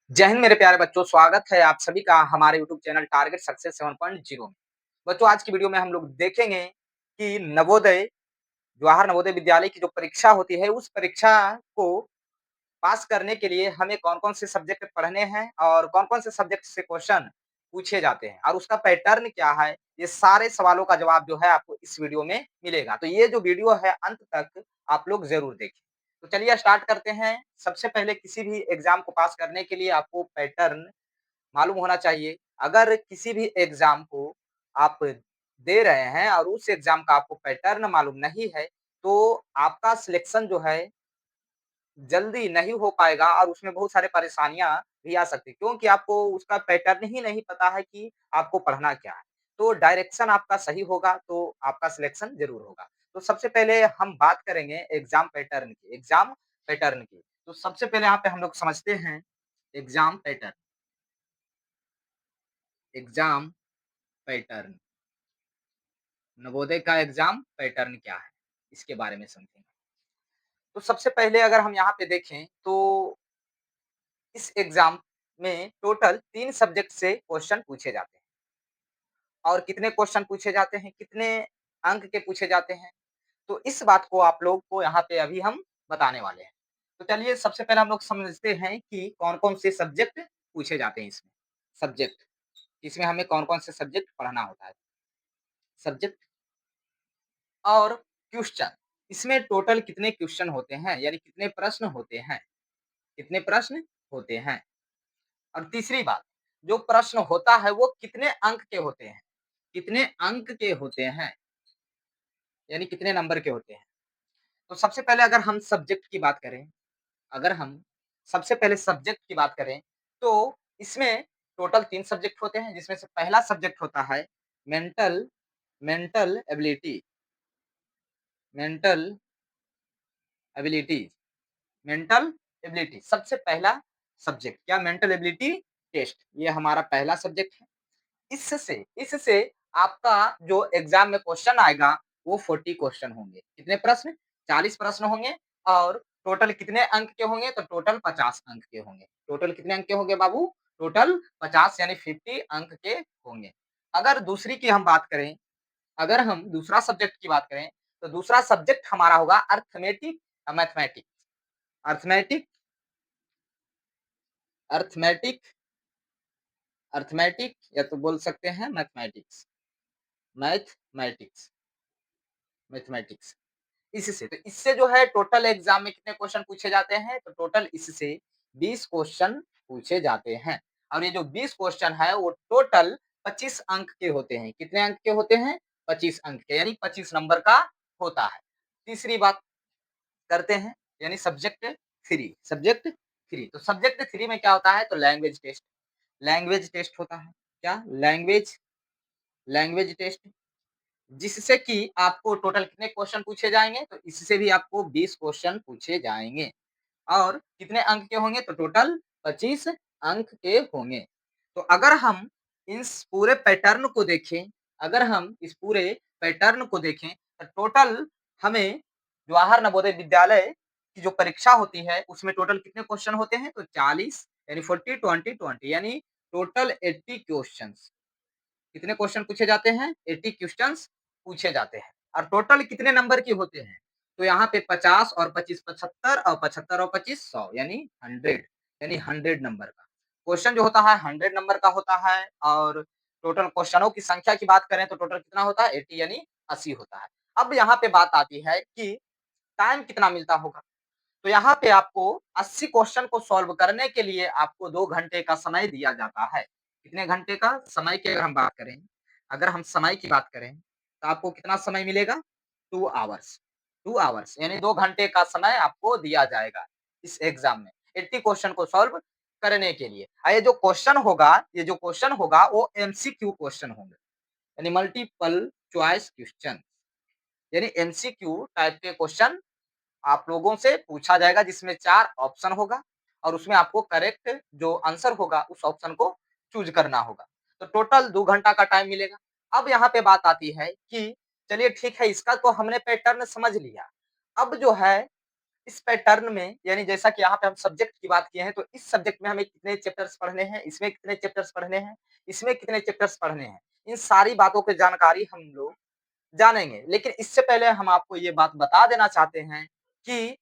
जय हिंद मेरे प्यारे बच्चों, स्वागत है आप सभी का हमारे यूट्यूब चैनल टारगेट सक्सेस 7.0 में। बच्चों, आज की वीडियो में हम लोग देखेंगे कि नवोदय जवाहर नवोदय विद्यालय की जो परीक्षा होती है, उस परीक्षा को पास करने के लिए हमें कौन-कौन से सब्जेक्ट पढ़ने हैं और कौन-कौन से सब्जेक्ट से क्वेश्चन पूछे जाते हैं और उसका पैटर्न क्या है, ये सारे सवालों का जवाब जो है आपको इस वीडियो में मिलेगा। तो ये जो वीडियो है अंत तक आप लोग ज़रूर देखें। तो चलिए स्टार्ट करते हैं। सबसे पहले किसी भी एग्ज़ाम को पास करने के लिए आपको पैटर्न मालूम होना चाहिए। अगर किसी भी एग्ज़ाम को आप दे रहे हैं और उस एग्ज़ाम का आपको पैटर्न मालूम नहीं है, तो आपका सिलेक्शन जो है जल्दी नहीं हो पाएगा और उसमें बहुत सारे परेशानियाँ भी आ सकती हैं, क्योंकि आपको उसका पैटर्न ही नहीं पता है कि आपको पढ़ना क्या है। तो डायरेक्शन आपका सही होगा, तो आपका सिलेक्शन ज़रूर होगा। तो सबसे पहले हम बात करेंगे एग्ज़ाम पैटर्न की। तो सबसे पहले यहाँ पे हम लोग समझते हैं exam pattern. Exam pattern, Navodaya का एग्ज़ाम पैटर्न क्या है? इसके बारे में समझेंगे। तो सबसे पहले अगर हम यहाँ पे देखें, तो इस एग्ज़ाम में टोटल 3 सब्जेक्ट से क्वेश्चन पूछे जाते हैं। और कितने क्वेश्चन पूछे जाते हैं, कितने अंक के पूछे जाते हैं, तो इस बात को आप लोग को यहाँ पे अभी हम बताने वाले हैं। तो चलिए सबसे पहले हम लोग समझते हैं कि कौन-कौन से सब्जेक्ट पूछे जाते हैं इसमें। सब्जेक्ट, इसमें हमें कौन-कौन से सब्जेक्ट पढ़ना होता है। सब्जेक्ट और क्वेश्चन, इसमें टोटल कितने क्वेश्चन होते हैं, यानी कितने प्रश्न होते हैं, कितने प्रश्न होते हैं। और तीसरी बात, जो प्रश्न होता है वो कितने अंक के होते हैं, कितने अंक के होते हैं, यानी कितने नंबर के होते हैं। तो सबसे पहले अगर हम सब्जेक्ट की बात करें, अगर हम सबसे पहले सब्जेक्ट की बात करें, तो इसमें टोटल 3 सब्जेक्ट होते हैं, जिसमें से पहला सब्जेक्ट होता है mental mental ability mental abilities. Mental ability सबसे पहला सब्जेक्ट, क्या मेंटल एबिलिटी टेस्ट, ये हमारा पहला सब्जेक्ट है। इससे आपका जो एग्जाम में क्वेश्चन आएगा वो 40 क्वेश्चन होंगे। कितने प्रश्न? 40 प्रश्न होंगे। और टोटल कितने अंक के होंगे? तो टोटल 50 अंक के होंगे। टोटल कितने अंक के होंगे बाबू? टोटल 50 यानी 50 अंक के होंगे। अगर दूसरी की हम बात करें, अगर हम दूसरा सब्जेक्ट की बात करें, तो दूसरा सब्जेक्ट हमारा होगा arithmetic mathematics. Arithmetic arithmetic arithmetic या तो बोल सकते हैं मैथमेटिक्स। मैथमेटिक्स मैथमेटिक्स इससे, तो इससे जो है टोटल एग्जाम में कितने क्वेश्चन पूछे जाते हैं, तो टोटल इससे 20 क्वेश्चन पूछे जाते हैं। और ये जो 20 क्वेश्चन है वो टोटल 25 अंक के होते हैं। कितने अंक के होते हैं? 25 अंक के, यानी 25 नंबर का होता है। तीसरी बात करते हैं, यानी सब्जेक्ट 3। तो सब्जेक्ट 3 में क्या होता है? तो लैंग्वेज टेस्ट होता है। क्या? लैंग्वेज टेस्ट, जिससे कि आपको टोटल कितने क्वेश्चन पूछे जाएँगे? तो इससे भी आपको 20 क्वेश्चन पूछे जाएँगे। और कितने अंक के होंगे? तो टोटल 25 अंक के होंगे। तो अगर हम इस पूरे पैटर्न को देखें, अगर हम इस पूरे पैटर्न को देखें, तो टोटल हमें जवाहर नवोदय विद्यालय की जो परीक्षा होती है, उसमें टोटल कितने क्वेश्चन होते हैं? तो 40 यानी 40, 20, 20 यानी टोटल 80 क्वेश्चन्स। कितने क्वेश्चन पूछे जाते हैं? 80 क्वेश्चंस पूछे जाते हैं। और टोटल कितने नंबर के होते हैं? तो यहाँ पे 50 और 25 75 और 75 और 25 100 यानी 100, यानी 100 नंबर का। क्वेश्चन जो होता है 100 नंबर का होता है। और टोटल क्वेश्चनों की संख्या की बात करें तो टोटल कितना होता है? 80 यानी 80 होता है। अब यहाँ पे बात आती है कि टाइम कितना मिलता होगा? तो यहाँ पे आपको 80 क्वेश्चन को सॉल्व करने के लिए आपको 2 घंटे का समय दिया जाता है। कितने घंटे का? समय की अगर हम समय की बात करें, तो आपको कितना समय मिलेगा? 2 आवर्स। 2 आवर्स यानी 2 घंटे का समय आपको दिया जाएगा इस एग्ज़ाम में 80 क्वेश्चन को सॉल्व करने के लिए। ये जो क्वेश्चन होगा वो एमसीक्यू क्वेश्चन होंगे, यानी मल्टीपल चॉइस क्वेश्चन, यानी एमसीक्यू टाइप के क्वेश्चन आप लोगों से पूछा जाएगा, जिसमें 4 ऑप्शन होगा और उसमें आपको करेक्ट जो आंसर होगा उस ऑप्शन को चूज़ करना होगा। तो टोटल 2 घंटा का टाइम मिलेगा। अब यहाँ पे बात आती है कि चलिए ठीक है, इसका तो हमने पैटर्न समझ लिया। अब जो है इस पैटर्न में यानी जैसा कि यहाँ पे हम सब्जेक्ट की बात किए हैं, तो इस सब्जेक्ट में हमें कितने चैप्टर्स पढ़ने हैं, इसमें कितने चैप्टर्स पढ़ने हैं, इसमें कितने चैप्टर्स पढ़ने हैं। इन सारी बातों की जानकारी हम लोग जानेंगे। लेकिन इससे पहले हम आपको ये बात बता देना चाहते हैं कि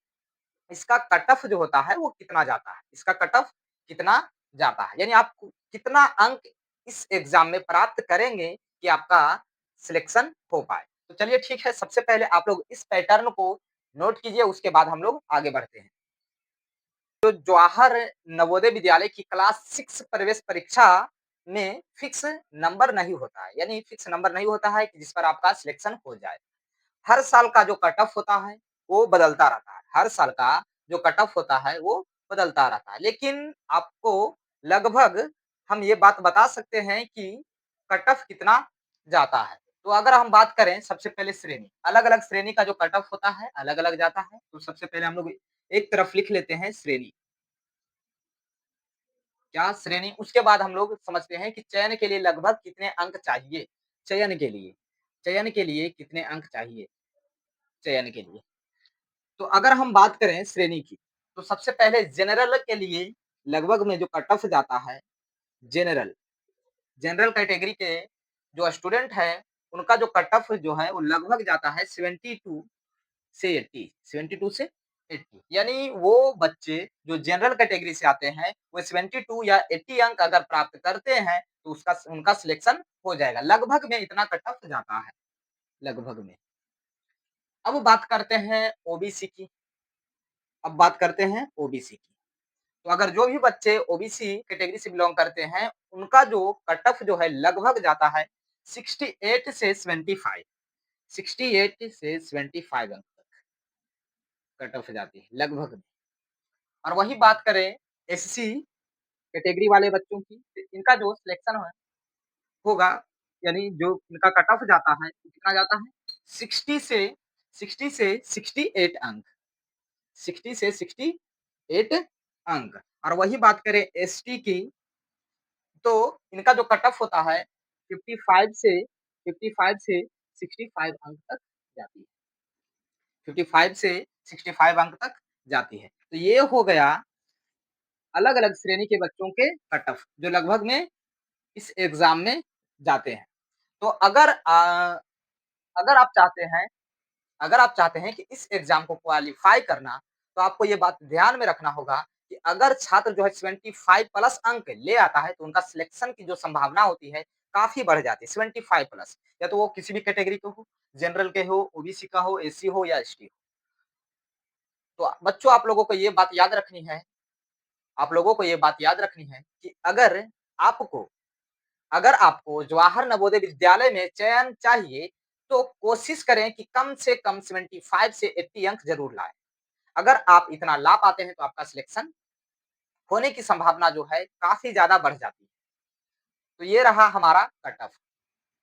इसका कट ऑफ जो होता है वो कितना जाता है, इसका कट ऑफ कितना जाता है, यानी आप कितना अंक इस एग्जाम में प्राप्त करेंगे कि आपका सिलेक्शन हो पाए। तो चलिए ठीक है, सबसे पहले आप लोग इस पैटर्न को नोट कीजिए, उसके बाद हम लोग आगे बढ़ते हैं। तो जवाहर नवोदय विद्यालय की क्लास 6 प्रवेश परीक्षा में फिक्स नंबर नहीं होता है, यानी फिक्स नंबर नहीं होता है कि जिस पर आपका सिलेक्शन हो जाए। हर साल का जो कट ऑफ होता है, वो बदलता रहता है। हर साल का जो कट ऑफ होता है, वो बदलता रहता है। लेकिन आपको लगभग हम ये बात बता सकते हैं कि कट ऑफ कितना जाता है। तो अगर हम बात करें सबसे पहले श्रेणी, अलग-अलग श्रेणी का जो कट ऑफ होता है, अलग-अलग जाता है। तो सबसे पहले हम लोग एक तरफ लिख लेते हैं श्रेणी। क्या श्रेणी, उसके बाद हम लोग समझते हैं कि चयन के लिए लगभग कितने अंक चाहिए। चयन के लिए, चयन के लिए कितने अंक चाहिए, चयन के लिए। तो अगर हम बात करें श्रेणी की, तो सबसे पहले जनरल के लिए लगभग में जो कट ऑफ जाता है, जनरल, जनरल कैटेगरी के जो स्टूडेंट हैं, उनका जो कट ऑफ जो है वो लगभग जाता है 72 से 80, 72 से 80, यानी वो बच्चे जो जनरल कैटेगरी से आते हैं, वो 72 या 80 अंक अगर प्राप्त करते हैं, तो उसका उनका सिलेक्शन हो जाएगा। लगभग में इतना कट ऑफ जाता है, लगभग में। अब बात करते हैं ओबीसी की, अब बात करते हैं ओबीसी की। तो अगर जो भी बच्चे ओबीसी कैटेगरी से बिलॉन्ग करते हैं, उनका जो कट ऑफ जो है लगभग जाता है 68 से 75, 68 से 75 अंक तक कट ऑफ जाती है लगभग में। और वही बात करें एससी कैटेगरी वाले बच्चों की, तो इनका जो सिलेक्शन है होगा, यानी जो इनका कट ऑफ जाता है, वो कितना जाता है 60 से 60 से 68 अंक, 60 से 68 अंक। और वही बात करें एसटी की, तो इनका जो कट ऑफ होता है 55 से 55 से 65 अंक तक जाती है। 55 से 65 अंक तक जाती है। तो ये हो गया अलग-अलग श्रेणी के बच्चों के कट ऑफ जो लगभग में इस एग्ज़ाम में जाते हैं। तो अगर आप चाहते हैं, अगर आप चाहते हैं कि इस एग्ज़ाम को क्वालीफाई करना, तो आपको ये बात ध्यान में रखना होगा कि अगर छात्र जो है 75 प्लस अंक ले आता है, तो उनका सिलेक्शन की जो संभावना होती है, काफ़ी बढ़ जाती है, 75 प्लस। या तो वो किसी भी कैटेगरी के हो, जनरल के हो, ओबीसी का हो, एससी हो या एसटी हो। तो बच्चों, आप लोगों को ये बात याद रखनी है, आप लोगों को ये बात याद रखनी है कि आपको अगर आपको जवाहर नवोदय विद्यालय में चयन चाहिए, तो कोशिश करें कि कम से कम 75 से 80 अंक ज़रूर लाएँ। अगर आप इतना ला पाते हैं, तो आपका सिलेक्शन होने की संभावना जो है काफ़ी ज़्यादा बढ़ जाती है। तो ये रहा हमारा कट ऑफ।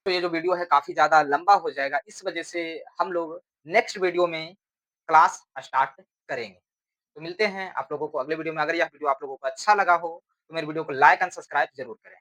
तो ये जो वीडियो है काफ़ी ज़्यादा लंबा हो जाएगा, इस वजह से हम लोग नेक्स्ट वीडियो में क्लास स्टार्ट करेंगे। तो मिलते हैं आप लोगों को अगले वीडियो में। अगर यह वीडियो आप लोगों को अच्छा लगा हो, तो मेरे वीडियो को लाइक एंड सब्सक्राइब ज़रूर करें।